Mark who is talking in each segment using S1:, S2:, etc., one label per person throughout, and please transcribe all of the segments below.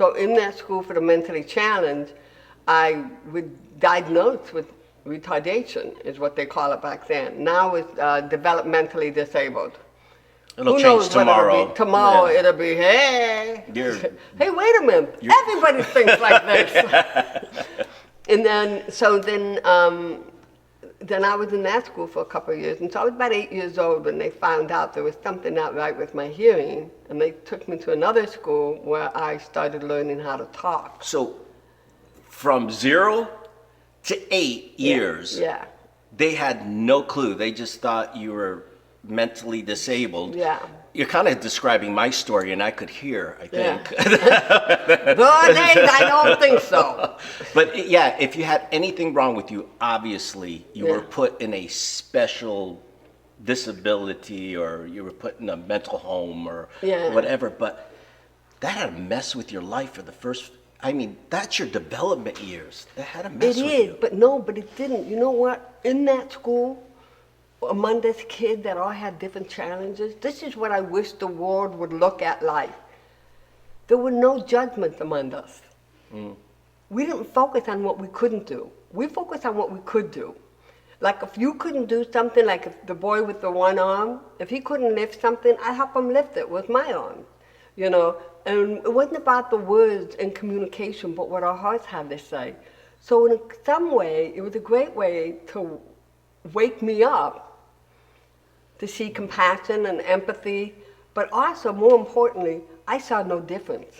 S1: So in that school for the mentally challenged, I was diagnosed with retardation, is what they call it back then. Now it's developmentally disabled.
S2: It'll
S1: Who
S2: change
S1: knows what
S2: tomorrow.
S1: it'll be? Tomorrow
S2: Yeah.
S1: it'll be, hey. Hey, wait a minute.
S2: You're-
S1: Everybody thinks like this. And then I was in that school for a couple of years. And so I was about 8 years old when they found out there was something not right with my hearing. And they took me to another school where I started learning how to talk.
S2: So from 0 to 8 years,
S1: Yeah.
S2: they had no clue. They just thought you were mentally disabled.
S1: Yeah.
S2: You're kind of describing my story, and I could hear, I think.
S1: Nowadays, I don't think so.
S2: But yeah, if you had anything wrong with you, obviously you
S1: Yeah.
S2: were put in a special disability, or you were put in a mental home or
S1: Yeah.
S2: whatever. But that had to mess with your life for the first, I mean, that's your development years. That had to mess
S1: It
S2: with
S1: is,
S2: you.
S1: but no, but it didn't. You know what? In that school, among this kids that all had different challenges, this is what I wish the world would look at life. There were no judgments among us. We didn't focus on what we couldn't do. We focused on what we could do. Like if you couldn't do something, like if the boy with the one arm, if he couldn't lift something, I help him lift it with my arm, you know. And it wasn't about the words and communication, but what our hearts had to say. So in some way, it was a great way to wake me up to see compassion and empathy, but also, more importantly, I saw no difference.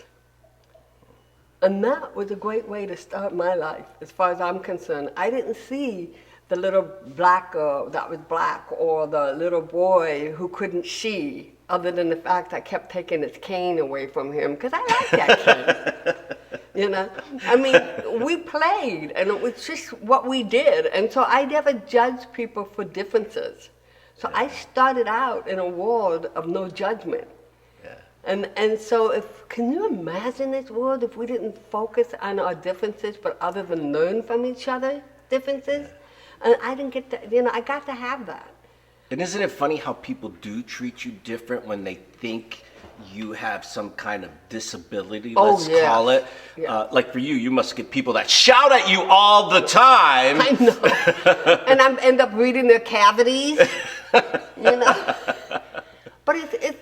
S1: And that was a great way to start my life, as far as I'm concerned. I didn't see the little black girl that was black, or the little boy who couldn't see, other than the fact I kept taking his cane away from him, because I liked that cane. You know, I mean, we played, and it was just what we did. And so I never judged people for differences. So I started out in a world of no judgment. And so can you imagine this world if we didn't focus on our differences, but other than learn from each other differences? And I didn't get that, you know, I got to have that.
S2: And isn't it funny how people do treat you different when they think you have some kind of disability, let's call it?
S1: Yeah.
S2: Like for you, you must get people that shout at you all the time.
S1: I know. And I end up reading their cavities, you know. But it's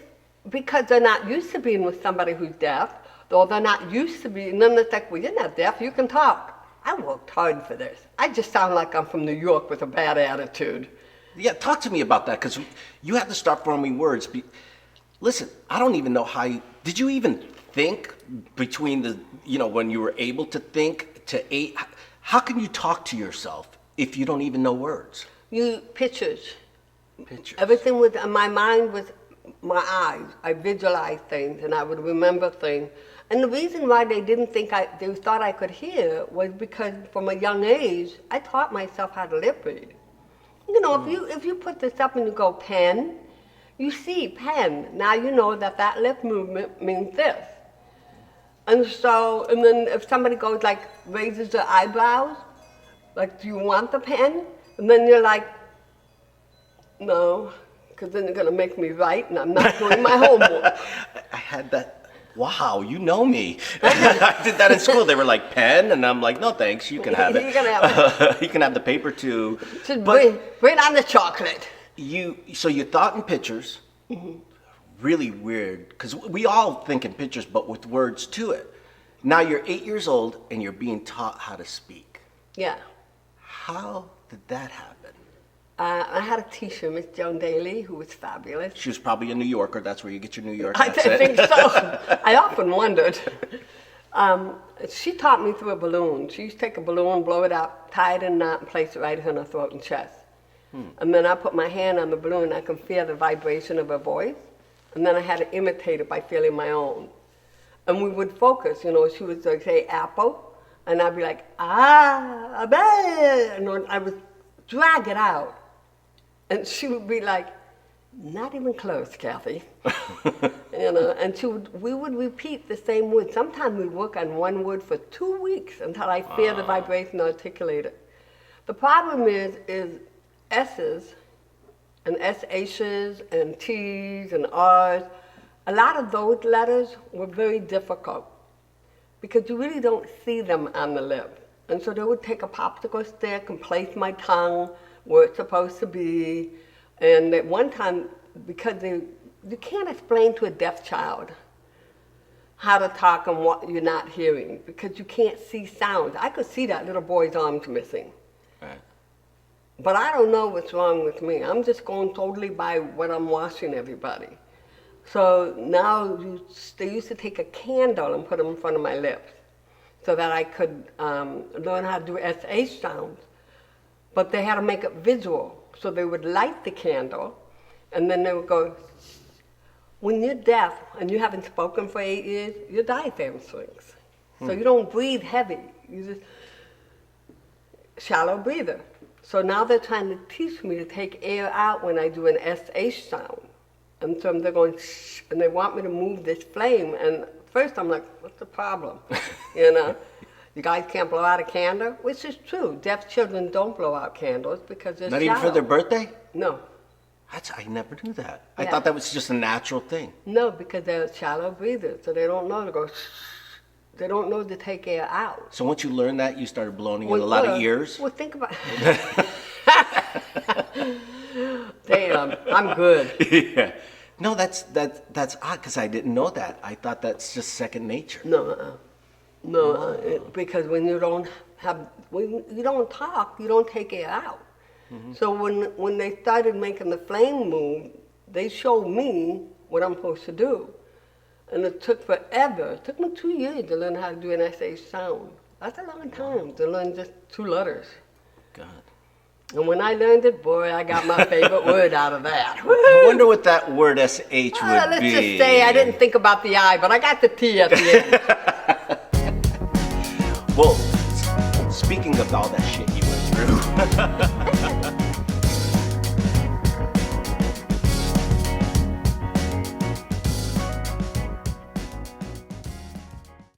S1: because they're not used to being with somebody who's deaf, or they're not used to being, and then it's like, well, you're not deaf, you can talk. I worked hard for this. I just sound like I'm from New York with a bad attitude.
S2: Yeah, talk to me about that, because you have to start forming words. Listen, I don't even know how did you even think between the, you know, when you were able to think to 8, how can you talk to yourself if you don't even know words?
S1: Pictures.
S2: Pictures.
S1: Everything was, my mind was my eyes. I visualized things and I would remember things. And the reason why they didn't think they thought I could hear was because from a young age, I taught myself how to lip read. You know, if you put this up and you go pen, you see pen. Now you know that lip movement means this. And so, and then if somebody goes like, raises their eyebrows, like, do you want the pen? And then you're like, no, because then they're going to make me write and I'm not doing my homework.
S2: I had that. Wow, you know me. I did that in school. They were like, pen? And I'm like, no, thanks. You can have it.
S1: You can have it.
S2: You can have the paper too.
S1: Just
S2: But
S1: bring on the chocolate.
S2: So you thought in pictures. Really weird, because we all think in pictures, but with words to it. Now you're 8 years old and you're being taught how to speak.
S1: Yeah.
S2: How did that happen?
S1: I had a teacher, Miss Joan Daly, who was fabulous.
S2: She was probably a New Yorker. That's where you get your New York
S1: I
S2: accent.
S1: think so. I often wondered. She taught me through a balloon. She used to take a balloon, blow it up, tie it in a knot, and place it right in her throat and chest. And then I put my hand on the balloon, and I can feel the vibration of her voice. And then I had to imitate it by feeling my own. And we would focus, you know, she would say apple, and I'd be like, ah, bae, and I would drag it out. And she would be like, not even close, Kathy. You know, and we would repeat the same word. Sometimes we'd work on one word for 2 weeks until I feel the vibration articulate it. The problem is S's and SH's and T's and R's, a lot of those letters were very difficult. because you really don't see them on the lip. And so they would take a popsicle stick and place my tongue where it's supposed to be. And at one time, because you can't explain to a deaf child how to talk and what you're not hearing, because you can't see sounds. I could see that little boy's arms missing.
S2: Right.
S1: But I don't know what's wrong with me. I'm just going totally by what I'm watching everybody. So now they used to take a candle and put them in front of my lips so that I could learn how to do SH sounds. But they had to make it visual. So they would light the candle and then they would go, when you're deaf and you haven't spoken for 8 years, your diaphragm shrinks. So you don't breathe heavy. You just shallow breather. So now they're trying to teach me to take air out when I do an SH sound. And so they're going, shh, and they want me to move this flame. And first I'm like, what's the problem? You know, you guys can't blow out a candle? Which is true. Deaf children don't blow out candles because they're
S2: Not
S1: shallow.
S2: even for their birthday?
S1: No.
S2: I never knew that. I
S1: Yeah.
S2: thought that was just a natural thing.
S1: No, because they're shallow breathers. So they don't know to go, shh. They don't know to take air out.
S2: So once you learned that, you started blowing in a lot of ears?
S1: Well, think about Damn, I'm good.
S2: Yeah. No, that's odd because I didn't know that. I thought that's just second nature.
S1: No, because when you don't talk, you don't take air out. Mm-hmm. So when they started making the flame move, they showed me what I'm supposed to do. And it took forever. It took me 2 years to learn how to do an SH sound. That's a long time to learn just 2 letters.
S2: God.
S1: And when I learned it, boy, I got my favorite word out of that.
S2: I wonder what that word SH would be.
S1: Let's just say I didn't think about the I, but I got the T at the end.
S2: Well, speaking of all that shit you went through,